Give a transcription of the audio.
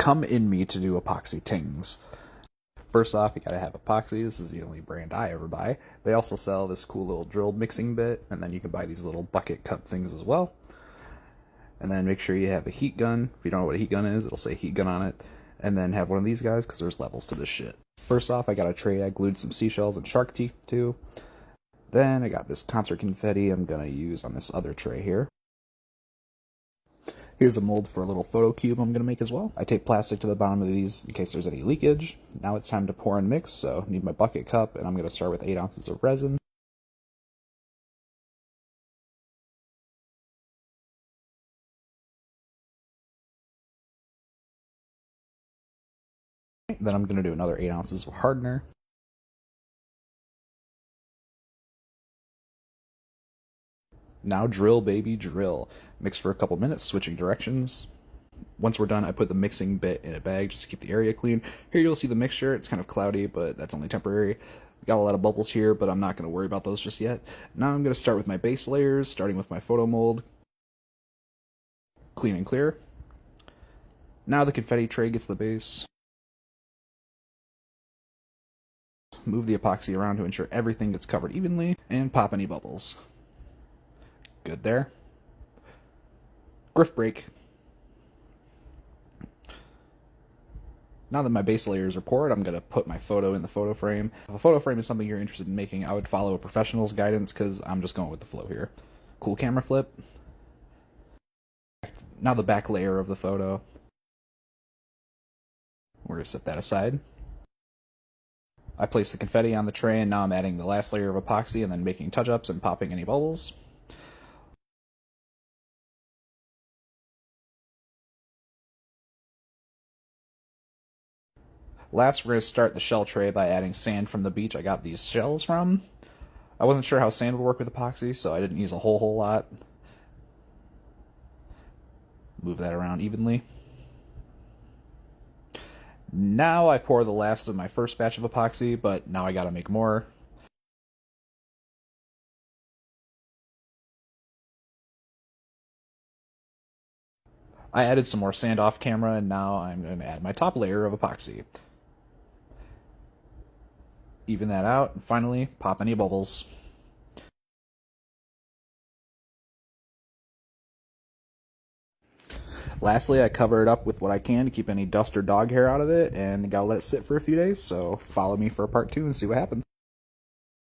come in me to do epoxy tings. First off, you gotta have epoxy. This is the only brand I ever buy. They also sell this cool little drill mixing bit, and then you can buy these little bucket cup things as well. And then make sure you have a heat gun. If you don't know what a heat gun is, it'll say heat gun on it. And then have one of these guys, because there's levels to this shit. First off, I got a tray I glued some seashells and shark teeth to. Then I got this concert confetti I'm gonna use on this other tray here. Here's a mold for a little photo cube I'm going to make as well. I tape plastic to the bottom of these in case there's any leakage. Now it's time to pour and mix, so I need my bucket cup, and I'm going to start with 8 ounces of resin. Then I'm going to do another 8 ounces of hardener. Now drill, baby, drill. Mix for a couple minutes, switching directions. Once we're done, I put the mixing bit in a bag just to keep the area clean. Here you'll see the mixture. It's kind of cloudy, but that's only temporary. Got a lot of bubbles here, but I'm not going to worry about those just yet. Now I'm going to start with my base layers, starting with my photo mold. Clean and clear. Now the confetti tray gets the base. Move the epoxy around to ensure everything gets covered evenly, and pop any bubbles. Good there. Griff break. Now that my base layers are poured, I'm going to put my photo in the photo frame. If a photo frame is something you're interested in making, I would follow a professional's guidance because I'm just going with the flow here. Cool camera flip. Now the back layer of the photo. We're going to set that aside. I place the confetti on the tray, and now I'm adding the last layer of epoxy and then making touch-ups and popping any bubbles. Last, we're going to start the shell tray by adding sand from the beach I got these shells from. I wasn't sure how sand would work with epoxy, so I didn't use a whole lot. Move that around evenly. Now I pour the last of my first batch of epoxy, but now I gotta make more. I added some more sand off camera, and now I'm going to add my top layer of epoxy. Even that out, and finally, pop any bubbles. Lastly, I cover it up with what I can to keep any dust or dog hair out of it, and gotta let it sit for a few days, so follow me for part 2 and see what happens.